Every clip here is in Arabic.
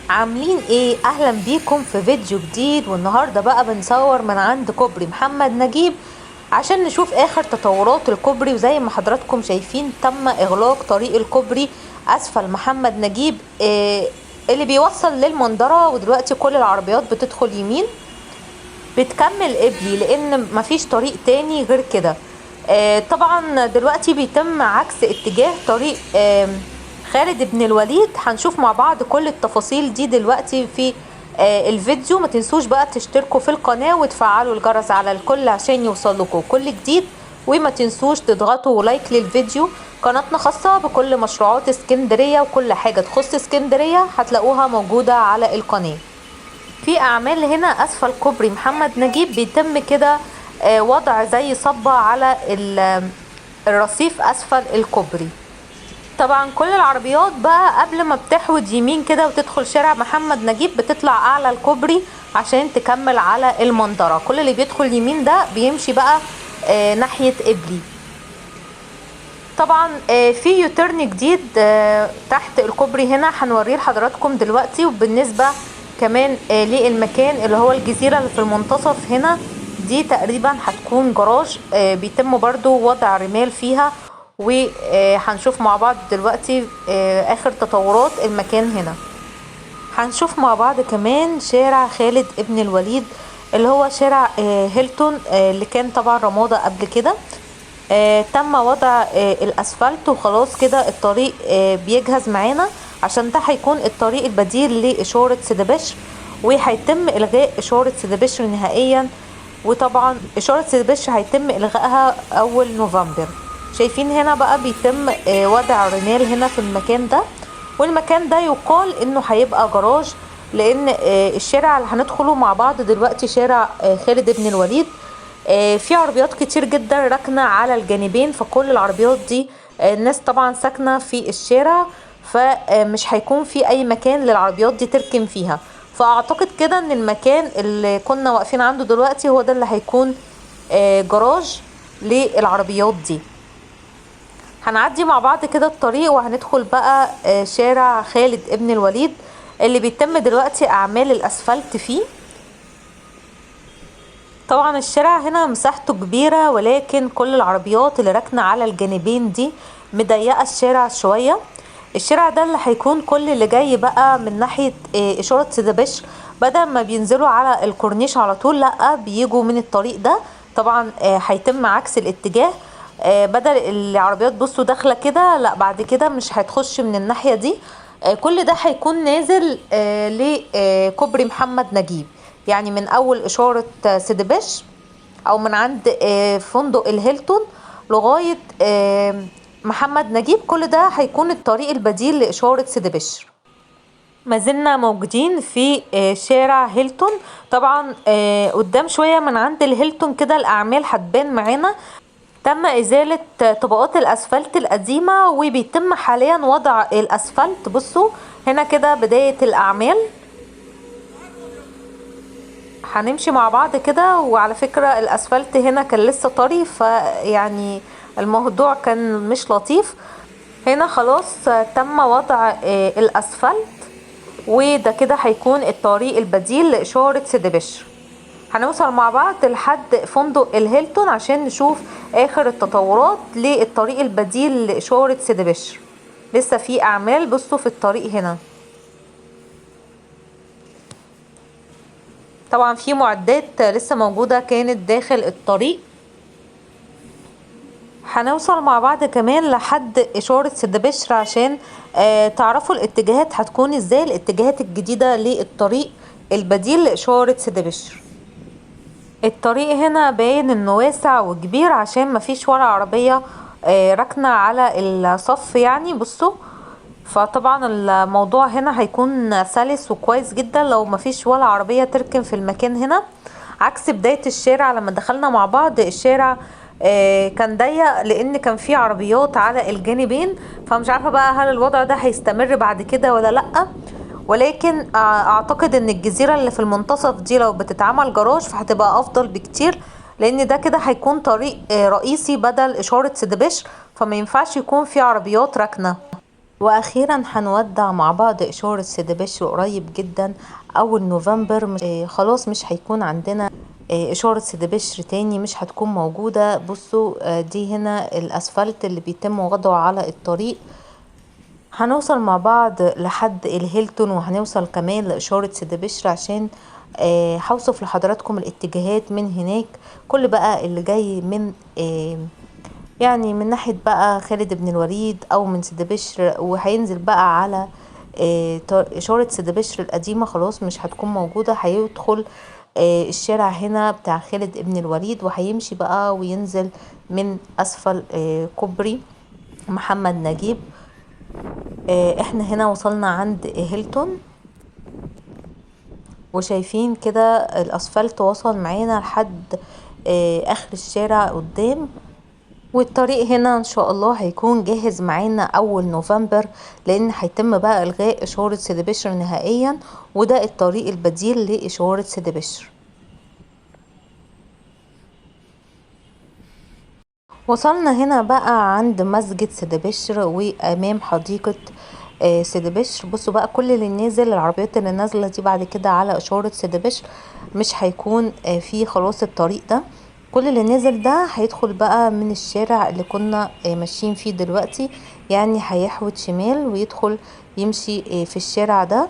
عاملين ايه؟ اهلا بيكم في فيديو جديد. والنهارده بقى بنصور من عند كوبري محمد نجيب عشان نشوف اخر تطورات الكوبري. وزي ما حضراتكم شايفين تم اغلاق طريق الكوبري اسفل محمد نجيب اللي بيوصل للمنظرة. ودلوقتي كل العربيات بتدخل يمين بتكمل قبلي لان مفيش طريق تاني غير كده. طبعا دلوقتي بيتم عكس اتجاه طريق خالد بن الوليد. هنشوف مع بعض كل التفاصيل دي دلوقتي في الفيديو. ما تنسوش بقى تشتركوا في القناة وتفعلوا الجرس على الكل عشان يوصلكوا كل جديد. وما تنسوش تضغطوا لايك للفيديو. قناتنا خاصة بكل مشروعات اسكندرية وكل حاجة تخص اسكندرية هتلاقوها موجودة على القناة. في اعمال هنا اسفل كوبري محمد نجيب بيتم كده وضع زي صبة على الرصيف اسفل الكوبري. طبعا كل العربيات بقى قبل ما بتحود يمين كده وتدخل شارع محمد نجيب بتطلع اعلى الكوبري عشان تكمل على المنظرة. كل اللي بيدخل يمين ده بيمشي بقى ناحية قبلي. طبعا في يوتيرن جديد تحت الكوبري هنا هنوريه لحضراتكم دلوقتي. وبالنسبة كمان للمكان اللي هو الجزيرة اللي في المنتصف هنا دي تقريبا هتكون جراج بيتم برضو وضع رمال فيها. وهنشوف مع بعض دلوقتي اخر تطورات المكان هنا. هنشوف مع بعض كمان شارع خالد ابن الوليد اللي هو شارع هيلتون اللي كان طبعا رمادة قبل كده. تم وضع الاسفلت وخلاص كده الطريق بيجهز معانا عشان ده هيكون الطريق البديل لإشارة سيدي بشر. وهيتم إلغاء إشارة سيدي بشر نهائيا. وطبعا إشارة سيدي بشر هيتم إلغائها أول نوفمبر. شايفين هنا بقى بيتم وضع رمال هنا في المكان ده. والمكان ده يقال إنه هيبقى جراج لأن الشارع اللي هندخله مع بعض دلوقتي شارع خالد بن الوليد. في عربيات كتير جدا راكنة على الجانبين. فكل العربيات دي الناس طبعا ساكنة في الشارع فمش هيكون في اي مكان للعربيات دي تركن فيها. فاعتقد كده ان المكان اللي كنا واقفين عنده دلوقتي هو ده اللي هيكون جراج للعربيات دي. هنعدي مع بعض كده الطريق وهندخل بقى شارع خالد ابن الوليد اللي بيتم دلوقتي اعمال الاسفلت فيه. طبعا الشارع هنا مساحته كبيرة ولكن كل العربيات اللي راكنة على الجانبين دي مضيقة الشارع شوية. الشارع ده اللي هيكون كل اللي جاي بقى من ناحية إشارة سيدي بشر بدل ما بينزلوا على الكورنيش على طول لأ بيجوا من الطريق ده. طبعا هيتم عكس الاتجاه. بدل العربيات بصوا داخلة كده لأ بعد كده مش هتخش من الناحية دي. كل ده هيكون نازل لكوبري محمد نجيب. يعني من أول إشارة سيدي بشر أو من عند فندق الهيلتون لغاية محمد نجيب. كل ده هيكون الطريق البديل لإشارة سيدي بشر. ما زلنا موجودين في شارع هيلتون. طبعا قدام شوية من عند الهيلتون كده الأعمال هتبان معانا. تم إزالة طبقات الأسفلت القديمة وبيتم حاليا وضع الأسفلت. بصوا هنا كده بداية الأعمال. هنمشي مع بعض كده. وعلى فكرة الأسفلت هنا كان لسه طري فيعني الموضوع كان مش لطيف. هنا خلاص تم وضع الأسفلت وده كده هيكون الطريق البديل لإشارة سيدي بشر. هنوصل مع بعض لحد فندق الهيلتون عشان نشوف آخر التطورات للطريق البديل لإشارة سيدي بشر. لسه في أعمال بصوا في الطريق هنا. طبعا في معدات لسه موجودة كانت داخل الطريق. هنوصل مع بعض كمان لحد إشارة سيدي بشر عشان تعرفوا الاتجاهات هتكون ازاي. الاتجاهات الجديدة للطريق البديل لإشارة سيدي بشر. الطريق هنا باين انه واسع وكبير عشان مفيش ولا عربية راكنة على الصف يعني. بصوا فطبعا الموضوع هنا هيكون سلس وكويس جدا لو مفيش ولا عربية تركن في المكان هنا. عكس بداية الشارع لما دخلنا مع بعض الشارع كان ضيق لان كان في عربيات على الجانبين. فمش عارفة بقى هل الوضع ده هيستمر بعد كده ولا لأ. ولكن اعتقد ان الجزيرة اللي في المنتصف دي لو بتتعمل جراج فهتبقى افضل بكتير لان ده كده هيكون طريق رئيسي بدل إشارة سيدي بشر فما ينفعش يكون في عربيات راكنة. واخيرا هنودع مع بعض اشارة سيدي بشر قريب جدا. اول نوفمبر خلاص مش هيكون عندنا اشارة سيدي بشر تاني، مش هتكون موجودة. بصوا دي هنا الاسفلت اللي بيتم وضعه على الطريق. هنوصل مع بعض لحد الهيلتون، وهنوصل كمان لإشارة سيدي بشر عشان هوصف لحضراتكم الاتجاهات من هناك. كل بقى اللي جاي من يعني من ناحية بقى خالد بن الوليد أو من سيدي بشر، وهينزل بقى على إشارة سيدي بشر القديمة خلاص مش هتكون موجودة. هيدخل الشارع هنا بتاع خالد بن الوليد، وهيمشي بقى وينزل من أسفل كوبري محمد نجيب. احنا هنا وصلنا عند هيلتون، وشايفين كده الاسفلت وصل معانا لحد اخر الشارع قدام. والطريق هنا ان شاء الله هيكون جاهز معانا اول نوفمبر، لان هيتم بقى الغاء اشارة سيدي بشر نهائيا، وده الطريق البديل لاشارة سيدي بشر. وصلنا هنا بقى عند مسجد سيدي بشر وامام حديقة سيدي بشر. بصوا بقى كل اللي نازل، العربيات اللي نازلة دي بعد كده على اشارة سيدي بشر مش هيكون في خلاص الطريق ده. كل اللي نازل ده هيدخل بقى من الشارع اللي كنا ماشيين فيه دلوقتي، يعني هيحود شمال ويدخل يمشي في الشارع ده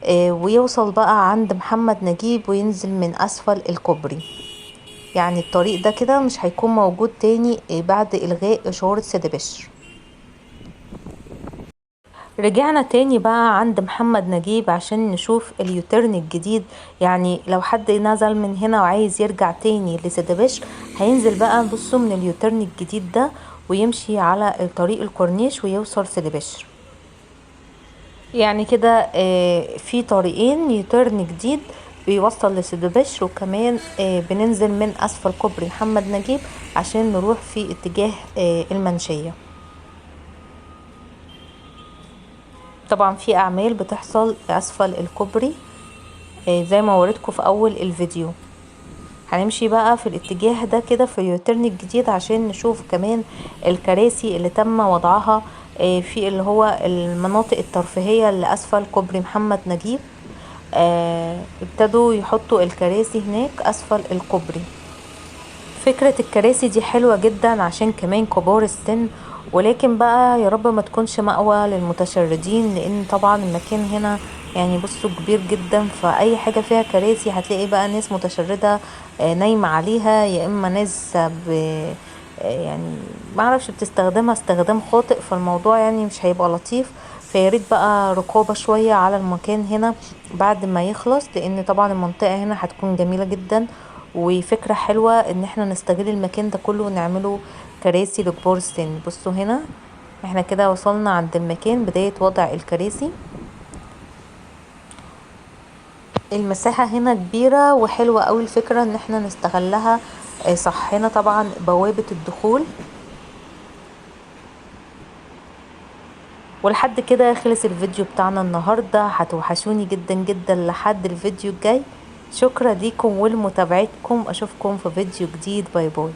ويوصل بقى عند محمد نجيب وينزل من اسفل الكوبري. يعني الطريق ده كده مش هيكون موجود تاني بعد إلغاء إشارة سيدي بشر. رجعنا تاني بقى عند محمد نجيب عشان نشوف اليوترن الجديد. يعني لو حد نزل من هنا وعايز يرجع تاني لسيدي بشر هينزل بقى بصوا من اليوترن الجديد ده ويمشي على طريق الكورنيش ويوصل سيدي بشر. يعني كده في طريقين يوترن جديد بيوصل لسيدي بشر، وكمان بننزل من اسفل كوبري محمد نجيب عشان نروح في اتجاه المنشية. طبعا في اعمال بتحصل اسفل الكوبري زي ما وريتكم في اول الفيديو. هنمشي بقى في الاتجاه ده كده في اليوترن الجديد عشان نشوف كمان الكراسي اللي تم وضعها في اللي هو المناطق الترفيهية اللي اسفل كوبري محمد نجيب. ابتدوا يحطوا الكراسي هناك اسفل الكوبري. فكرة الكراسي دي حلوة جدا عشان كمان كبار السن، ولكن بقى يا رب ما تكونش مأوى للمتشردين، لان طبعا المكان هنا يعني بصوا كبير جدا، فاي حاجة فيها كراسي هتلاقي بقى ناس متشردة نايمة عليها، يا اما ناس يعني معرفش بتستخدمها استخدام خاطئ، فالموضوع يعني مش هيبقى لطيف. فياريت بقى رقابة شوية على المكان هنا بعد ما يخلص، لان طبعا المنطقة هنا هتكون جميلة جدا، وفكرة حلوة ان احنا نستغل المكان ده كله ونعمله كراسي لكبار السن. بصوا هنا احنا كده وصلنا عند المكان بداية وضع الكراسي. المساحة هنا كبيرة وحلوة قوي، الفكرة ان احنا نستغلها صح. هنا طبعا بوابة الدخول. ولحد كده خلص الفيديو بتاعنا النهاردة. هتوحشوني جدا جدا لحد الفيديو الجاي. شكرا ليكم ولمتابعتكم، اشوفكم في فيديو جديد. باي باي.